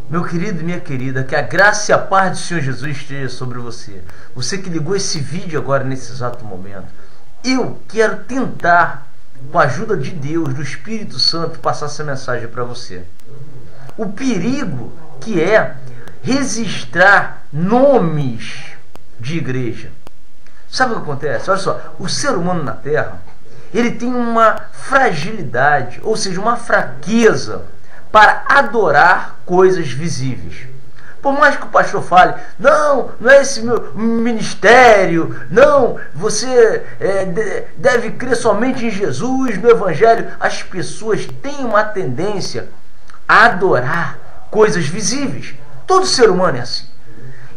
Meu querido e minha querida, que a graça e a paz do Senhor Jesus esteja sobre você. Você que ligou esse vídeo agora nesse exato momento. Eu quero tentar, com a ajuda de Deus, do Espírito Santo, passar essa mensagem para você. O perigo que é registrar nomes de igreja. Sabe o que acontece? Olha só, o ser humano na Terra, ele tem uma fragilidade, ou seja, uma fraqueza para adorar coisas visíveis. Por mais que o pastor fale, não é esse meu ministério, não, você deve crer somente em Jesus, no Evangelho. As pessoas têm uma tendência a adorar coisas visíveis. Todo ser humano é assim.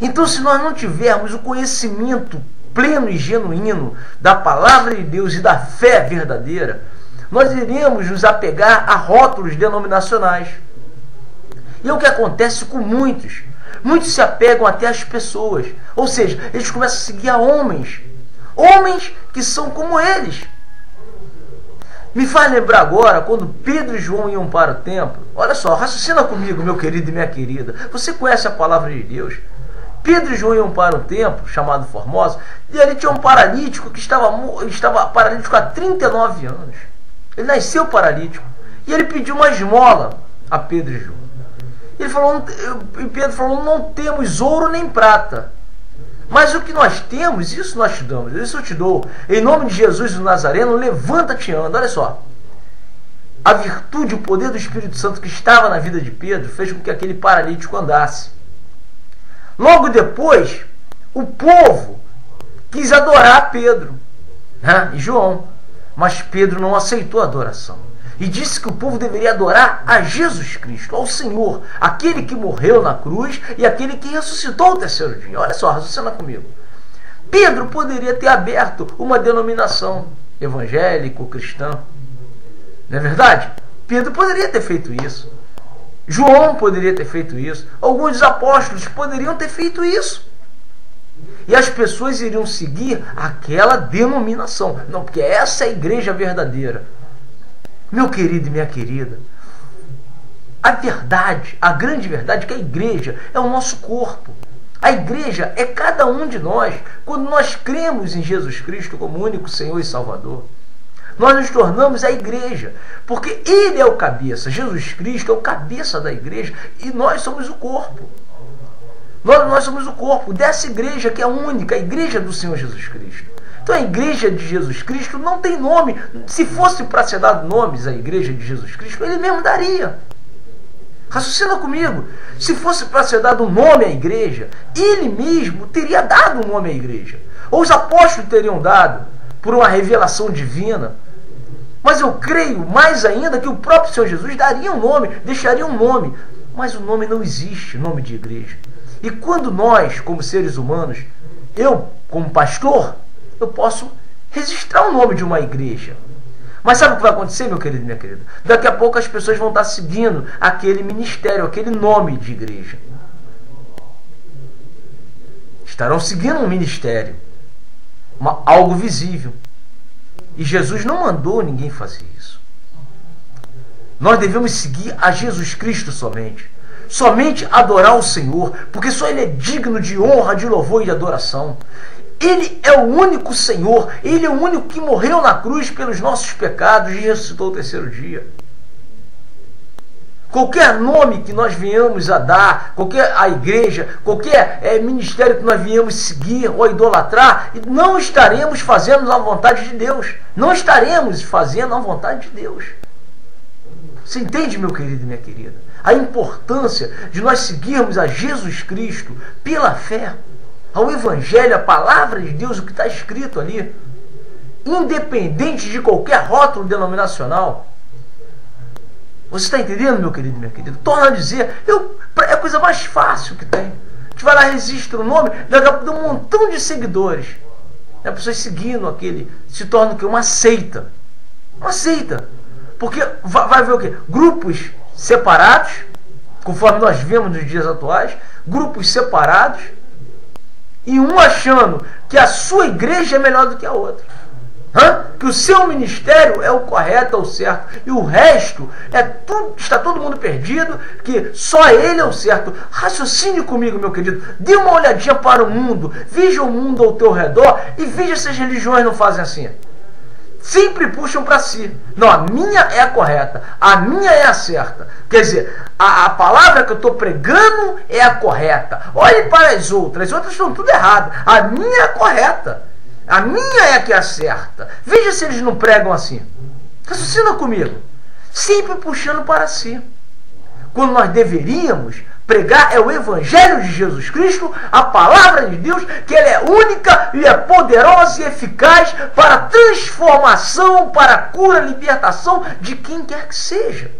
Então, se nós não tivermos o conhecimento pleno e genuíno da palavra de Deus e da fé verdadeira, nós iremos nos apegar a rótulos denominacionais. E é o que acontece com muitos. Muitos se apegam até às pessoas. Ou seja, eles começam a seguir a homens. Homens que são como eles. Me faz lembrar agora, quando Pedro e João iam para o templo. Olha só, raciocina comigo, meu querido e minha querida. Você conhece a palavra de Deus. Pedro e João iam para um templo chamado Formosa. E ali tinha um paralítico que estava paralítico há 39 anos. Ele nasceu paralítico. E ele pediu uma esmola a Pedro e João. E Pedro falou, não temos ouro nem prata, mas o que nós temos, isso nós te damos, isso eu te dou. Em nome de Jesus o Nazareno, levanta-te e anda. Olha só, a virtude, o poder do Espírito Santo que estava na vida de Pedro fez com que aquele paralítico andasse. Logo depois, o povo quis adorar Pedro, e João, mas Pedro não aceitou a adoração. E disse que o povo deveria adorar a Jesus Cristo, ao Senhor, aquele que morreu na cruz e aquele que ressuscitou ao terceiro dia. Olha só, raciocina comigo. Pedro poderia ter aberto uma denominação evangélico-cristã. Não é verdade? Pedro poderia ter feito isso. João poderia ter feito isso. Alguns dos apóstolos poderiam ter feito isso. E as pessoas iriam seguir aquela denominação. Não, porque essa é a igreja verdadeira. Meu querido e minha querida, a verdade, a grande verdade é que a igreja é o nosso corpo. A igreja é cada um de nós. Quando nós cremos em Jesus Cristo como único Senhor e Salvador, nós nos tornamos a igreja, porque Ele é o cabeça. Jesus Cristo é o cabeça da igreja e nós somos o corpo. Nós somos o corpo dessa igreja que é a única, a igreja do Senhor Jesus Cristo. Então a igreja de Jesus Cristo não tem nome. Se fosse para ser dado nomes à igreja de Jesus Cristo, Ele mesmo daria. Raciocina comigo. Se fosse para ser dado um nome à igreja, Ele mesmo teria dado um nome à igreja. Ou os apóstolos teriam dado, por uma revelação divina. Mas eu creio mais ainda que o próprio Senhor Jesus daria um nome, deixaria um nome. Mas o nome não existe, nome de igreja. E quando nós, como seres humanos, eu, como pastor, eu posso registrar o nome de uma igreja. Mas sabe o que vai acontecer, meu querido e minha querida? Daqui a pouco as pessoas vão estar seguindo aquele ministério, aquele nome de igreja. Estarão seguindo um ministério, algo visível. E Jesus não mandou ninguém fazer isso. Nós devemos seguir a Jesus Cristo somente. Somente adorar o Senhor, porque só Ele é digno de honra, de louvor e de adoração. Ele é o único Senhor, Ele é o único que morreu na cruz pelos nossos pecados e ressuscitou ao terceiro dia. Qualquer nome que nós venhamos a dar, qualquer igreja, qualquer ministério que nós venhamos seguir ou idolatrar, não estaremos fazendo a vontade de Deus. Não estaremos fazendo a vontade de Deus. Você entende, meu querido e minha querida? A importância de nós seguirmos a Jesus Cristo pela fé, ao Evangelho, a palavra de Deus, o que está escrito ali, independente de qualquer rótulo denominacional. Você está entendendo, meu querido e minha querida? Torna a dizer, é a coisa mais fácil que tem. A gente vai lá, registra o nome, daqui a pouco tem um montão de seguidores. As pessoas seguindo aquele, se torna o quê? Uma seita. Uma seita. Porque vai ver o quê? Grupos separados, conforme nós vemos nos dias atuais, grupos separados, e um achando que a sua igreja é melhor do que a outra. Que o seu ministério é o correto, é o certo, e o resto está todo mundo perdido, que só ele é o certo. Raciocine comigo, meu querido. Dê uma olhadinha para o mundo, veja o mundo ao teu redor e veja se as religiões não fazem assim. Sempre puxam para si. Não, a minha é a correta, a minha é a certa. Quer dizer, a palavra que eu estou pregando é a correta. Olhe para as outras estão tudo errado. A minha é a correta. A minha é a que é a certa. Veja se eles não pregam assim. Raciocina comigo. Sempre puxando para si. Quando nós deveríamos pregar é o Evangelho de Jesus Cristo, a palavra de Deus, que ela é única e é poderosa e eficaz para a transformação, para a cura, libertação de quem quer que seja.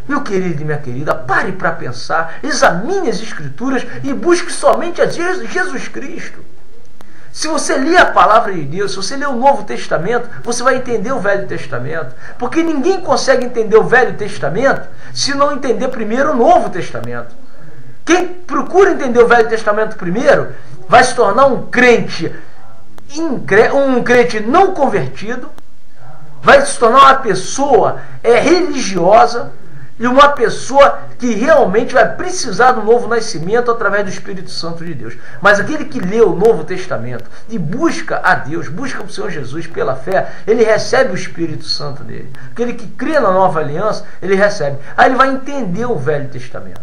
Meu querido e minha querida, pare para pensar, examine as Escrituras e busque somente a Jesus Cristo. Se você ler a palavra de Deus, se você ler o Novo Testamento, você vai entender o Velho Testamento. Porque ninguém consegue entender o Velho Testamento se não entender primeiro o Novo Testamento. Quem procura entender o Velho Testamento primeiro vai se tornar um crente não convertido, vai se tornar uma pessoa religiosa, e uma pessoa que realmente vai precisar do novo nascimento através do Espírito Santo de Deus. Mas aquele que lê o Novo Testamento e busca a Deus, busca o Senhor Jesus pela fé, ele recebe o Espírito Santo dele. Aquele que crê na nova aliança, ele recebe. Aí ele vai entender o Velho Testamento.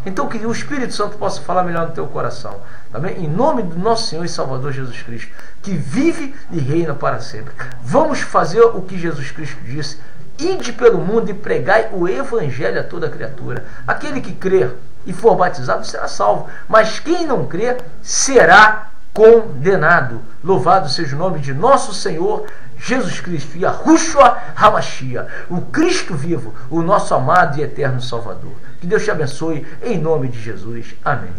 Então que o Espírito Santo possa falar melhor no teu coração. Também em nome do nosso Senhor e Salvador Jesus Cristo, que vive e reina para sempre. Vamos fazer o que Jesus Cristo disse. Ide pelo mundo e pregai o Evangelho a toda criatura. Aquele que crer e for batizado será salvo, mas quem não crer será condenado. Louvado seja o nome de nosso Senhor Jesus Cristo, Yahushua HaMashiach, o Cristo vivo, o nosso amado e eterno Salvador. Que Deus te abençoe, em nome de Jesus. Amém.